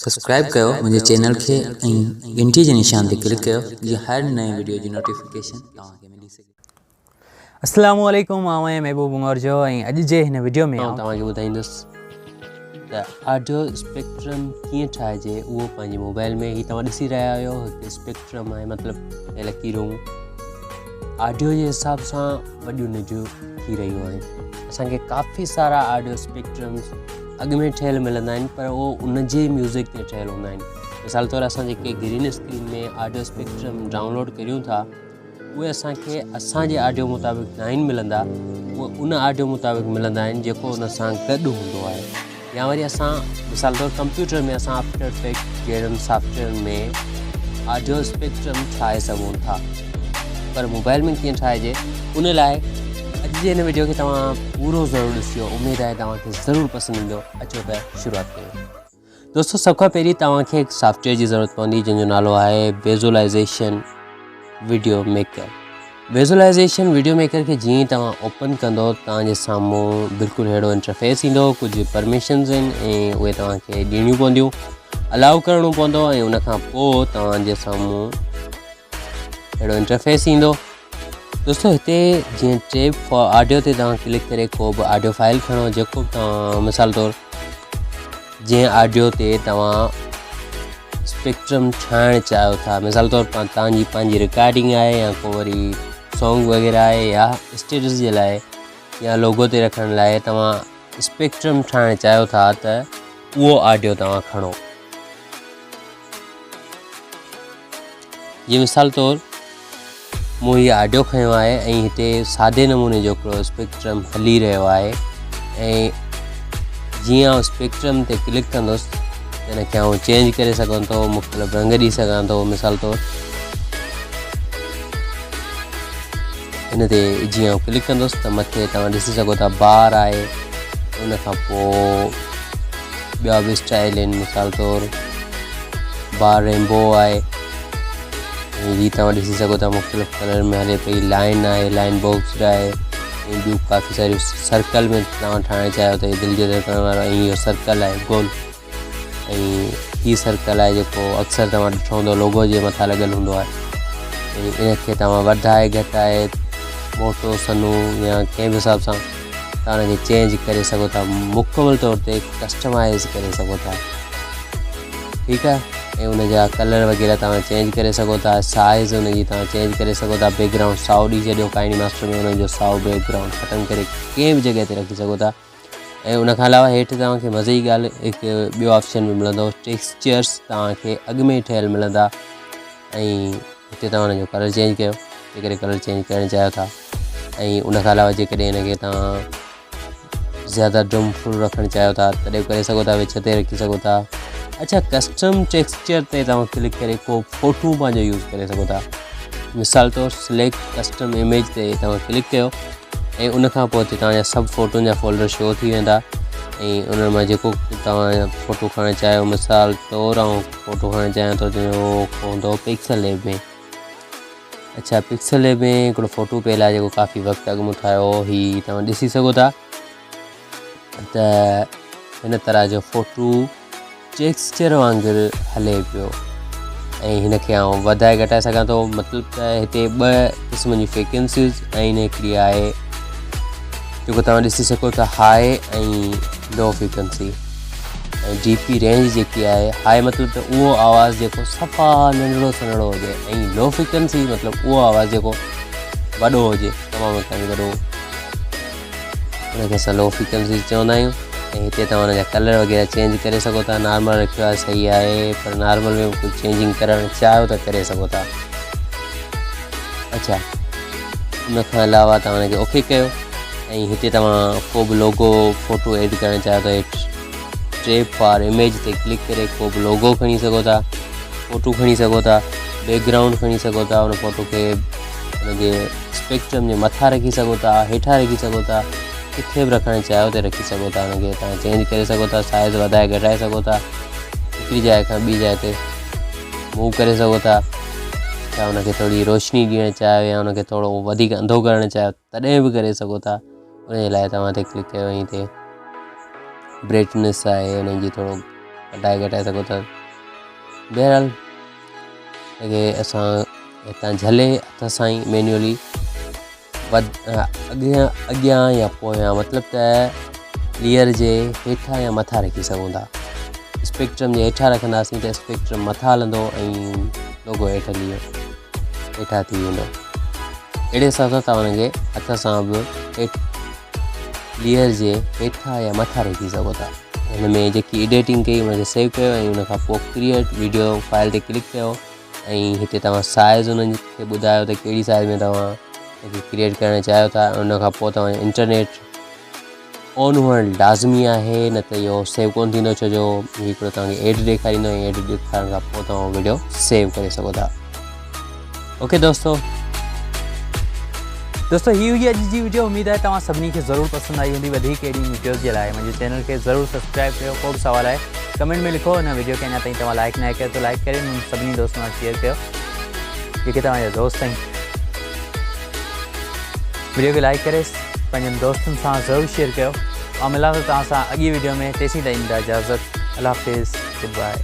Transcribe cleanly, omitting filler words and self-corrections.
Subscribe कयो मुझे channel के घंटी के निशान ते क्लिक कयो जी हर नए वीडियो की नोटिफिकेशन तव्हांखे मिली सके। अस्सलाम वालेकुम, आऊं महबूब हींगोरजो ऐं अॼु जे हिन वीडियो में तव्हांखे ॿुधाईंदुसि त ऑडियो स्पेक्ट्रम कीअं ठाहिजे उहो पंहिंजे मोबाइल में ही तव्हां ॾिसी रहिया आहियो। हिते स्पेक्ट्रम आहे मतिलबु लकीरूं ऑडियो जे हिसाब सां वॾियूं नंढियूं थी रहियूं आहिनि। असांखे काफ़ी सारा ऑडियो स्पेक्ट्रम्स अॻु में ठहियल मिलंदा आहिनि पर उहो उन जे म्यूज़िक ते ठहियल हूंदा आहिनि। मिसाल तौरु असां जेके ग्रीन स्क्रीन में ऑडियो स्पेक्ट्रम डाउनलोड करियूं था उहे असांखे असांजे ऑडियो मुताबिक़ न आहिनि मिलंदा, उहे उन ऑडियो मुताबिक़ मिलंदा आहिनि जेको उन सां गॾु हूंदो आहे। या वरी असां मिसाल तौरु कंप्यूटर में असां आफ्टर इफेक्ट जहिड़नि सॉफ्टवेयर में ऑडियो स्पेक्ट्रम ठाहे सघूं था, पर मोबाइल में कीअं ठाहिजे उन लाइ अॼु जे हिन वीडियो खे तव्हां पूरो ज़रूरु ॾिसियो। उमेद आहे तव्हांखे ज़रूरु पसंदि ईंदो। अचो त शुरूआति कयूं। दोस्तो, सभ खां पहिरीं तव्हांखे हिकु सॉफ्टवेयर जी ज़रूरत पवंदी जंहिंजो नालो आहे visualisation video maker. Visualisation video maker खे जीअं तव्हां ओपन कंदो तव्हांजे साम्हूं बिल्कुलु अहिड़ो इंटरफेस ईंदो। कुझु परमिशन्स आहिनि ऐं उहे तव्हांखे ॾियणियूं पवंदियूं, अलाउ करिणो पवंदो ऐं उनखां पोइ तव्हांजे साम्हूं अहिड़ो इंटरफेस ईंदो। दोस्तो, हिते जीअं टेप फॉर ऑडियो ते तव्हां क्लिक करे को बि ऑडियो फाइल खणो जेको तव्हां मिसाल तौरु जीअं ऑडियो ते तव्हां स्पेक्ट्रम ठाहिणु चाहियो था। मिसाल तौरु तव्हांजी पंहिंजी रिकॉर्डिंग आहे या को वरी सॉन्ग वग़ैरह आहे या स्टेटस जे लाइ या लोगो ते रखण लाइ तव्हां स्पेक्ट्रम ठाहिणु चाहियो था त उहो ऑडियो तव्हां खणो। जीअं मिसाल तौरु मूं हीअ ऑडियो खयो आहे ऐं हिते सादे नमूने जो हिकिड़ो स्पेक्ट्रम हली रहियो आहे ऐं जीअं आउं स्पेक्ट्रम ते क्लिक कंदुसि त हिनखे आउं चेंज करे सघां थो, मुख़्तलिफ़ रंग ॾेई सघां थो। मिसाल तौरु हिन ते जीअं आउं क्लिक कंदुसि त मथे तव्हां ॾिसी सघो था बार आहे, उनखां पोइ ॿिया बि स्टाइल आहिनि। मिसाल तौरु बार रेनबो आहे, ही तव्हां ॾिसी सघो था मुख़्तलिफ़ कलर में हले पई। लाइन आहे, लाइन बॉक्स आहे ऐं ॿियूं काफ़ी सारियूं सर्कल में तव्हां ठाहिणु चाहियो त दिलि जो धड़कण वारो ऐं इहो सर्कल आहे गोल ऐं हीअ सर्कल आहे जेको अक्सर तव्हां ॾिठो हूंदो लोगो जे मथां लॻियलु हूंदो आहे ऐं इनखे तव्हां वधाए घटाए मोटो सन्हो या कंहिं बि हिसाब सां तव्हां हुनखे चेंज करे सघो था, मुकमल तौर ते कस्टमाइज़ करे सघो था। ठीकु आहे, ऐं उनजा कलर वग़ैरह तव्हां चेंज करे सघो था, साइज़ उनजी तव्हां चेंज करे सघो था। बैकग्राउंड साओ ॾेई छॾियो, काइनीमास्टर में उनजो साओ बैकग्राउंड ख़तमु करे कंहिं बि जॻह ते रखी सघो था। ऐं उनखां अलावा हेठि तव्हांखे मज़े जी ॻाल्हि हिकु ॿियो ऑप्शन बि मिलंदो, टेक्सचर्स तव्हांखे अॻु में ठहियल मिलंदा ऐं हिते तव्हां हुनजो कलर चेंज कयो जेकॾहिं कलर चेंज करणु चाहियो था। ऐं उनखां अलावा जेकॾहिं हिनखे तव्हां ज़्यादा ड्रमफुल रखणु चाहियो था तॾहिं करे सघो था, विच ते रखी सघो था। अच्छा, कस्टम टेक्सचर ते तव्हां क्लिक करे को फ़ोटू पंहिंजो यूज़ करे सघो था। मिसाल तौरु सिलेक्ट कस्टम इमेज ते तव्हां क्लिक कयो ऐं उनखां पोइ हिते तव्हांजा सभु फ़ोटुनि जा फोल्डर शो थी वेंदा ऐं उन मां जेको तव्हां फ़ोटो खणणु चाहियो। मिसाल तौरु आउं फ़ोटो खणणु चाहियां थो जो हूंदो पिक्सल लैब में। अच्छा, पिक्सल लैब में हिकिड़ो फ़ोटो पियल आहे जेको काफ़ी वक़्तु अॻु मूं ठाहियो, ही तव्हां ॾिसी सघो था त हिन तरह जो फ़ोटू टेक्सचर वांगुरु हले पियो ऐं हिनखे आउं वधाए घटाए सघां थो। मतिलबु त हिते ॿ क़िस्म जी फ्रिक्वेंसीज़ आहिनि, हिकिड़ी आहे जेको तव्हां ॾिसी सघो था हाई ऐं लो फ्रिक्वेंसी ऐं DP रेंज जेकी आहे हाई मतिलबु त उहो आवाज़ु जेको सफ़ा नंढिड़ो सन्हड़ो हुजे ऐं लो फ्रिक्वेंसी मतिलबु उहो आवाज़ु जेको वॾो हुजे, तमामु ताईं वॾो, हुनखे असां लो फ्रिक्वेंसी चवंदा आहियूं। ऐं हिते तव्हां हुनजा कलर वग़ैरह चेंज करे सघो था। नॉर्मल रखियो आहे सही आहे, पर नॉर्मल में कुझु चेंजिंग करणु चाहियो त करे सघो था। अच्छा, उनखां अलावा तव्हां हुनखे ओके कयो ऐं हिते तव्हां को बि लोगो फ़ोटो एड करणु चाहियो त हेठि टेप फॉर इमेज ते क्लिक करे को बि लोगो खणी सघो था, फ़ोटो खणी सघो था, बैकग्राउंड खणी सघो था। उन फ़ोटो खे हुनजे स्पेक्ट्रम जे मथां रखी सघो था, हेठां रखी सघो था, किथे बि रखणु चाहियो त रखी सघो था। हुनखे तव्हां चेंज करे सघो था, साइज़ वधाए घटाए सघो था, हिकिड़ी जाइ खां ॿी जाइ ते मूव करे सघो था। या हुनखे थोरी रोशनी ॾियणु चाहियो या हुनखे थोरो वधीक अंधो करणु चाहियो तॾहिं बि करे सघो था। उनजे लाइ तव्हां हिते क्लिक कयो ऐं हिते ब्राइटनेस आहे हुनजी थोरो कटाए घटाए सघो था। बहरहाल अॻे असां हितां झले हथ सां ई मैन्युअली अॻियां या पोयां मतिलबु त लेयर जे हेठां या मथां रखी सघूं था। स्पेक्ट्रम जे हेठां रखंदासीं त स्पेक्ट्रम मथां हलंदो ऐं लोगो हेठां थी वेंदो। अहिड़े हिसाब सां तव्हां हुनखे हथ सां बि लेयर जे हेठां या मथां रखी सघो था। हिन में जेकी एडिटिंग कई हुनखे सेव कयो ऐं हुन खां पोइ क्रिएट वीडियो फाइल ते क्लिक कयो ऐं हिते तव्हां साइज़ हुननि खे ॿुधायो त कहिड़ी साइज़ में तव्हां क्रिएट करणु चाहियो था। उन खां पोइ तव्हां इंटरनेट ऑन हुअणु लाज़मी आहे, न त इहो सेव कोन थींदो, छो जो हिकिड़ो तव्हांखे एड ॾेखारींदो ऐं एड ॾेखारण खां पोइ तव्हां वीडियो सेव करे सघो था। ओके दोस्तों ही हुई अॼु जी वीडियो। उमेद आहे तव्हां सभिनी खे ज़रूरु पसंदि आई हूंदी। वधीक अहिड़ी वीडियोज़ जे लाइ मुंहिंजे चैनल खे ज़रूरु सब्सक्राइब कयो। को बि सवाल आहे कमेंट में लिखो। हिन वीडियो खे अञा ताईं तव्हां लाइक न कयो त लाइक करे मुंहिंजे सभिनी दोस्तनि सां शेयर कयो जेके तव्हांजा दोस्त आहिनि। वीडियो खे लाइक करे पंहिंजनि दोस्तनि सां ज़रूरु शेयर कयो। ऐं मिलां थो तव्हां सां अॻी वीडियो में। तेसीं ताईं ईंदा इजाज़त। अल्लाह हाफ़िज़, गुड बाय।